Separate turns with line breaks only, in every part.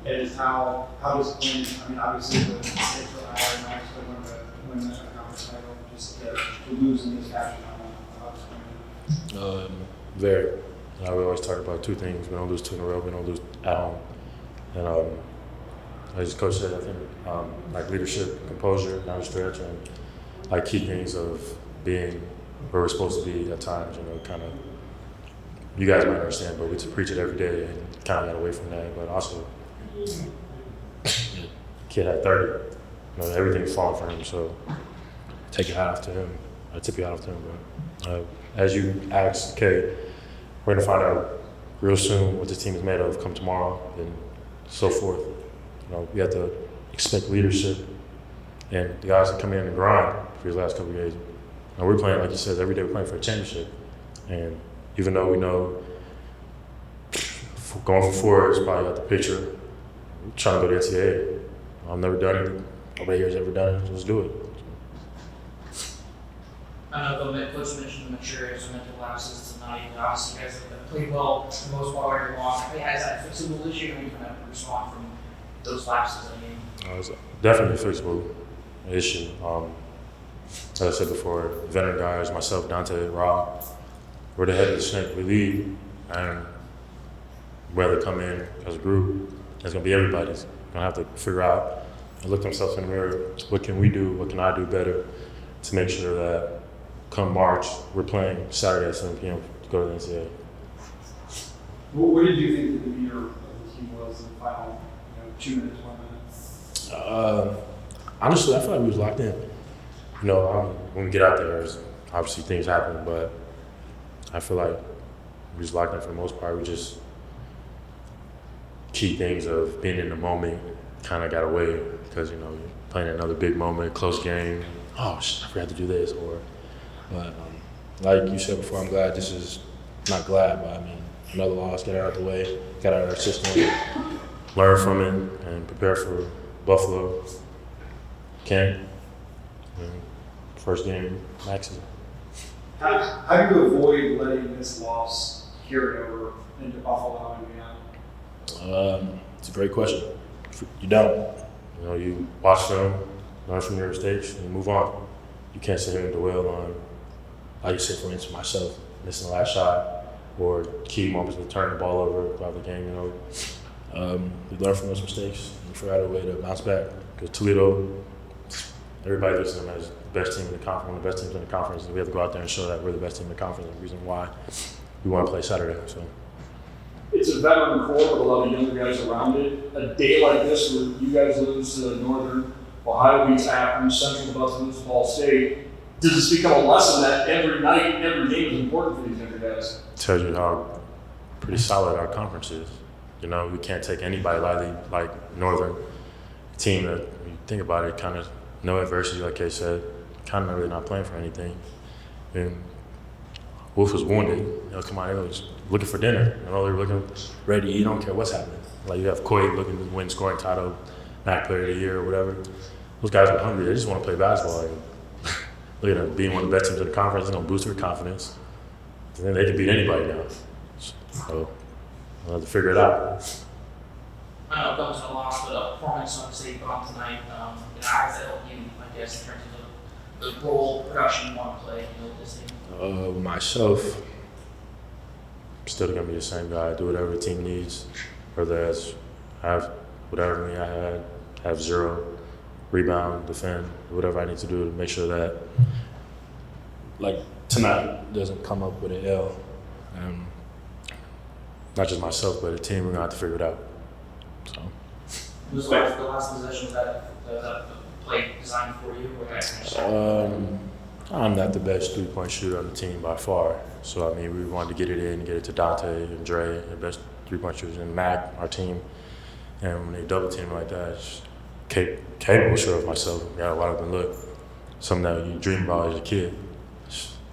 is how disappointing. I mean, obviously the stakes are higher, and obviously win the conference title, just to lose in this fashion. How disappointing.
Very. We always talk about two things. We don't lose two in a row. We don't lose at home. And as Coach said, I think like leadership, composure down the stretch, and like key things of being where we're supposed to be at times. You know, kind of. You guys might understand, but we just preach it every day and kind of got away from that. But also, kid had 30. You know, everything's falling for him. So take your hat off to him. I tip your hat off to him. But as you asked, okay, we're gonna find out real soon what this team is made of come tomorrow and so forth. You know, we have to expect leadership and the guys that come in and grind for these last couple of years. And we're playing, like you said, every day we're playing for a championship. And even though we know going for 4 is probably out the picture, we're trying to go to the NCAA. I've never done it. Nobody here's ever done it. Let's do it.
I know the coach mentioned the maturity of mental lapses tonight. Obviously, you guys have played well for the most part every long. Has that fixable issue? How are you going to respond from those lapses? I mean,
It's definitely a fixable issue. As I said before, veteran guys, myself, Dante, Rob, we're the head of the snake. We lead, and whether come in as a group, it's going to be everybody's going to have to figure out and look themselves in the mirror. What can we do? What can I do better to make sure that come March, we're playing Saturday at 7 p.m. to go to the NCAA.
What did you think the demeanor of the team was in the final 2 minutes, 1 minute?
Honestly, I feel like we was locked in. You know, when we get out there, obviously things happen, but I feel like we was locked in for the most part. We just key things of being in the moment kind of got away because, you know, you're playing another big moment, close game. Oh, shit, I forgot to do this. But like you said before, I'm glad this is not glad, but I mean, another loss, get it out of the way, got out of our system, learn from it, and prepare for Buffalo. Can. First game, Maxie.
How do you avoid letting this loss carry over into Buffalo and beyond?
It's a great question. You don't. You know, you watch film, learn from your mistakes, and move on. You can't sit here and dwell on, like you said, for instance, myself, missing the last shot, or key moments to turn the ball over throughout the game, you know. We learn from those mistakes and figure out a way to bounce back. Because Toledo, everybody looks at them as the best team in the conference, one of the best teams in the conference, and we have to go out there and show that we're the best team in the conference, and the reason why we want to play Saturday. So.
It's a veteran core with a lot of younger guys around it. A day like this where you guys lose to Northern, Ohio beats Akron, Central Bucks lose to Ball State, does this become a lesson that every night, every game is important for these younger guys?
Tells you how pretty solid our conference is. You know, we can't take anybody lightly, like Northern, a team that, when you think about it, kind of no adversity, like Kay said, kind of really not playing for anything. And Wolf was wounded. You know, come on, he was looking for dinner. You know, they were looking ready to eat. Don't care what's happening. Like you have Coy looking to win scoring title, MAC Player of the Year or whatever. Those guys are hungry. They just want to play basketball. And look at them being one of the best teams in the conference. It's gonna boost their confidence. And then they can beat anybody now. So we'll have to figure it out.
I know it comes to a loss, but a performance on the state bump tonight. How does that help you, I guess, in terms of the role production you want to play with this team?
Myself, I'm still gonna be the same guy. Do whatever the team needs, whether that's have whatever I had, have 0, rebound, defend, whatever I need to do to make sure that, like tonight, doesn't come up with an L. Not just myself, but the team. We're gonna have to figure it out. So.
Was the last possession of that play designed for you?
I'm not the best three-point shooter on the team by far. So, I mean, we wanted to get it in, get it to Dante and Dre, the best three-point shooters, and Mac, our team. And when they double team like that, it's capable sure of myself. Got a lot of them look. Something that you dream about as a kid.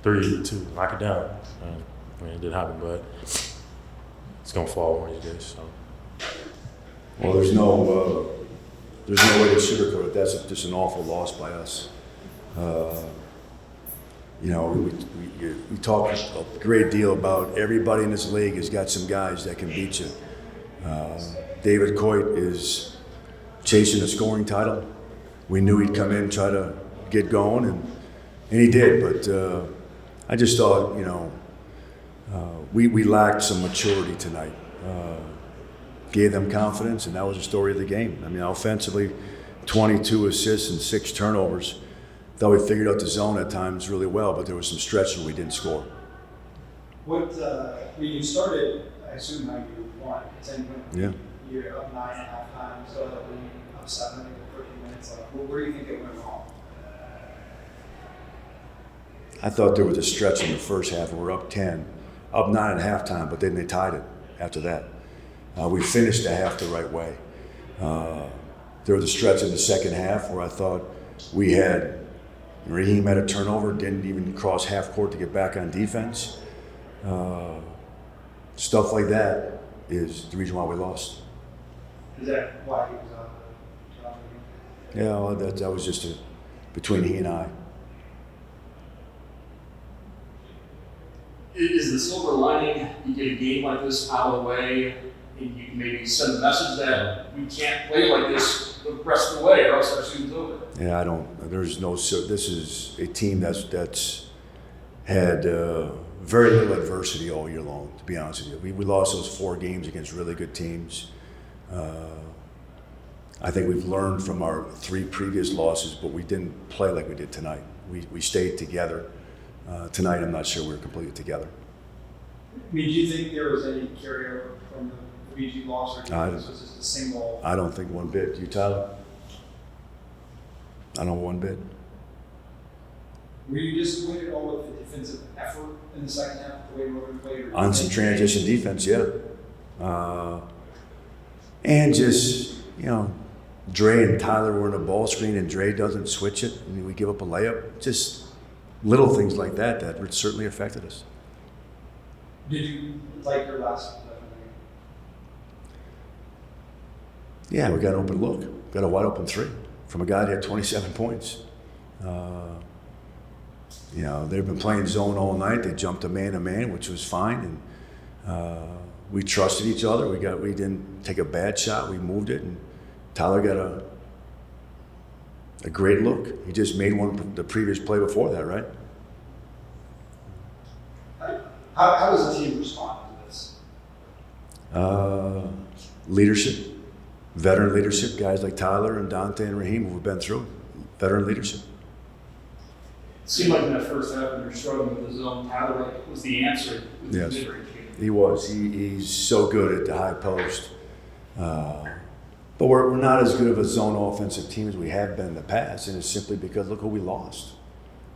3, 2, knock it down. I mean, it didn't happen, but it's going to fall one of these days. So.
Well, there's no way to sugarcoat it. That's just an awful loss by us. You know, we talk a great deal about everybody in this league has got some guys that can beat you. David Coit is chasing a scoring title. We knew he'd come in, try to get going, and he did. But I just thought, we lacked some maturity tonight. Gave them confidence, and that was the story of the game. I mean, offensively, 22 assists and 6 turnovers. Thought we figured out the zone at times really well, but there was some stretches where we didn't score.
What, when you started, I assume how you won, 10 wins.
Yeah.
You're up 9 at halftime, so when you up 7 in the first few minutes, where do you think it went wrong?
I thought there was a stretch in the first half, and we're up 10, up 9 at halftime, but then they tied it after that. We finished the half the right way. There was a stretch in the second half where I thought we had Raheem had a turnover, didn't even cross half court to get back on defense. Stuff like that is the reason why we lost.
Is that why he was out of the game?
Yeah, well, that was just between he and I.
Is the silver lining you get a game like this out of the way, and you can maybe send a message that we can't play like this the rest of the way, or else our season's over?
Yeah, I don't. There's no. This is a team that's had very little adversity all year long. To be honest with you, we lost those 4 games against really good teams. I think we've learned from our 3 previous losses, but we didn't play like we did tonight. We stayed together. Tonight, I'm not sure we were completely together.
I mean, do you think there was any carryover from the BG loss, or do you think this was just a single?
I don't think one bit. You, Tyler? I don't one bit.
Were you disappointed at all with the defensive effort in the second half, the way Northern played?
On some transition defense, yeah. And just, Dre and Tyler were in a ball screen and Dre doesn't switch it and we give up a layup. Just little things like that certainly affected us.
Did you like your last game?
Yeah, we got an open look. Got a wide open 3 from a guy that had 27 points. They've been playing zone all night. They jumped a man, which was fine. And we trusted each other. We didn't take a bad shot. We moved it, and Tyler got a great look. He just made one the previous play before that, right?
How does the team respond to this?
Leadership, veteran leadership, guys like Tyler and Dante and Raheem who have been through veteran leadership.
It seemed like in that first half when you're struggling with the zone, Tyler was the answer with
Yes.
the mid-range game.
He was. He's so good at the high post. But we're not as good of a zone offensive team as we have been in the past, and it's simply because look who we lost.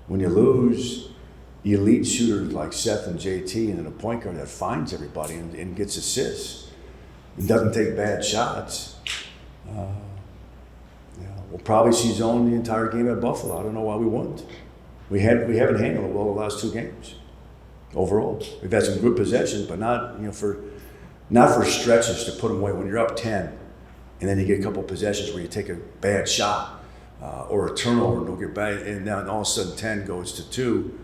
When you lose elite shooters like Seth and JT and then a point guard that finds everybody and gets assists and doesn't take bad shots, we'll probably see zone the entire game at Buffalo. I don't know why we wouldn't. We haven't handled it well the last 2 games. Overall, we've had some good possessions, but not for stretches to put them away. When you're up 10, and then you get a couple possessions where you take a bad shot or a turnover and don't get back, and then all of a sudden 10 goes to 2.